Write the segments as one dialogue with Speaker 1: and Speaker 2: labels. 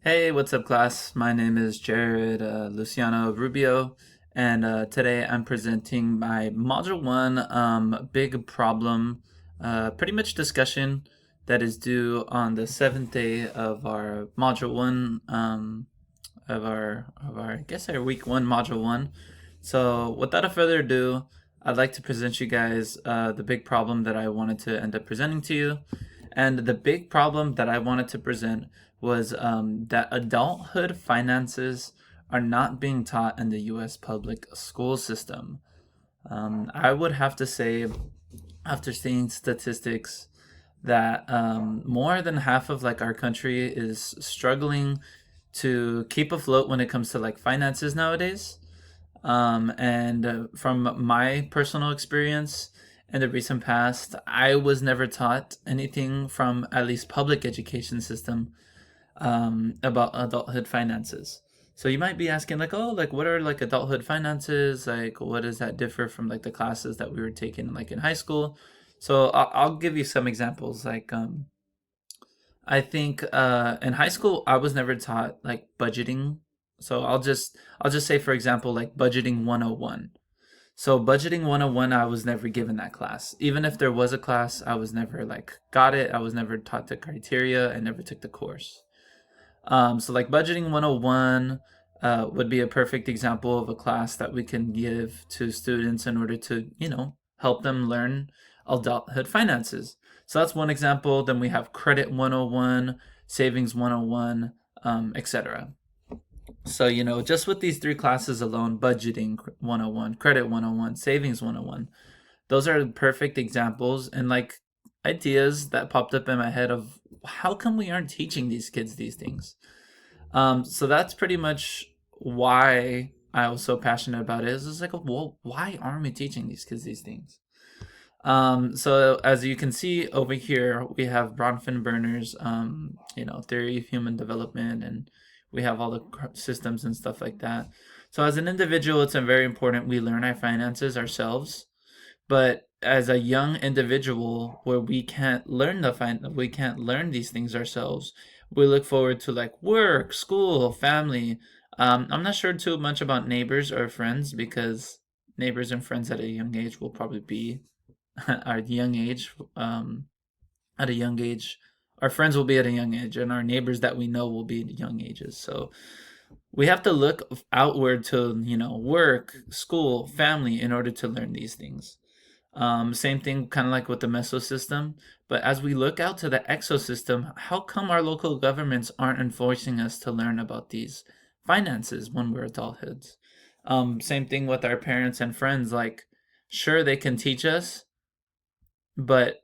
Speaker 1: Hey, what's up, class? My name is Jared Luciano Rubio, and today I'm presenting my Module 1 big problem, pretty much discussion that is due on the seventh day of our Module 1, I guess our Week 1, Module 1. So, without a further ado, I'd like to present you guys the big problem that I wanted to end up presenting to you. And the big problem that I wanted to present was that adulthood finances are not being taught in the US public school system. I would have to say, after seeing statistics, that more than half of like our country is struggling to keep afloat when it comes to like finances nowadays. And from my personal experience in the recent past, I was never taught anything from at least public education system about adulthood finances. So you might be asking like, oh, like what are like adulthood finances? Like what does that differ from like the classes that we were taking like in high school? So I'll give you some examples. Like I think in high school I was never taught like budgeting. So I'll just say for example like budgeting 101. So budgeting 101 I was never given that class. Even if there was a class, I was never like got it. I was never taught the criteria and never took the course. So like budgeting 101 would be a perfect example of a class that we can give to students in order to, help them learn adulthood finances. So that's one example. Then we have credit 101, savings 101, etc. So, just with these three classes alone, budgeting 101, credit 101, savings 101, those are perfect examples and like ideas that popped up in my head of how come we aren't teaching these kids these things. So that's pretty much why I was so passionate about it. It's like, well, why aren't we teaching these kids these things? So as you can see over here, we have Bronfen Brenner's, theory of human development, and we have all the systems and stuff like that. So as an individual, it's very important we learn our finances ourselves. But as a young individual, where we can't learn these things ourselves, we look forward to like work, school, family. I'm not sure too much about neighbors or friends because neighbors and friends at a young age will probably be at a young age. At a young age, our friends will be at a young age, and our neighbors that we know will be at young ages. So we have to look outward to work, school, family in order to learn these things. Same thing, kind of like with the mesosystem. But as we look out to the exosystem, how come our local governments aren't enforcing us to learn about these finances when we're adulthoods? Same thing with our parents and friends. Like, sure, they can teach us, but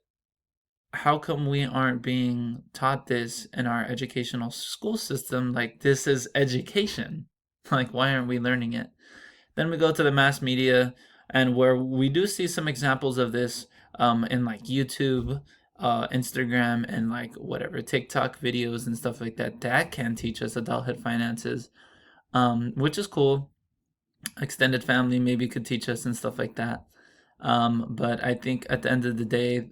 Speaker 1: how come we aren't being taught this in our educational school system? Like, this is education. Like, why aren't we learning it? Then we go to the mass media, and where we do see some examples of this in like YouTube, Instagram, and like whatever TikTok videos and stuff like that. That can teach us adulthood finances, which is cool. Extended family maybe could teach us and stuff like that. But I think at the end of the day,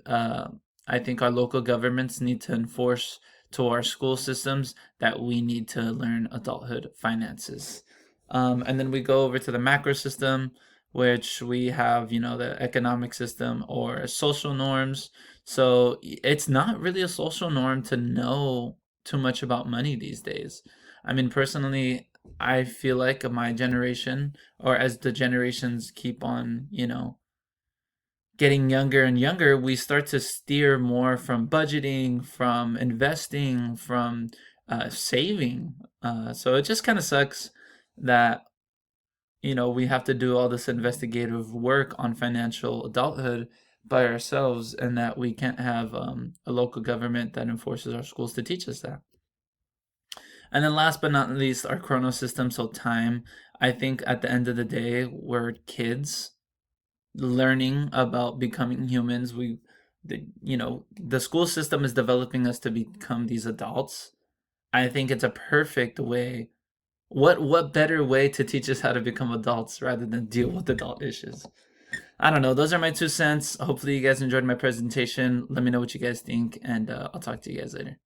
Speaker 1: I think our local governments need to enforce to our school systems that we need to learn adulthood finances. And then we go over to the macro system, which we have, the economic system or social norms. So it's not really a social norm to know too much about money these days. I mean, personally, I feel like my generation, or as the generations keep on, getting younger and younger, we start to steer more from budgeting, from investing, from saving. So it just kind of sucks that we have to do all this investigative work on financial adulthood by ourselves, and that we can't have a local government that enforces our schools to teach us that. And then last but not least, our chrono system, so time. I think at the end of the day, we're kids learning about becoming humans. The school system is developing us to become these adults. I think it's a perfect way. What better way to teach us how to become adults rather than deal with adult issues? I don't know. Those are my 2 cents. Hopefully, you guys enjoyed my presentation. Let me know what you guys think, and I'll talk to you guys later.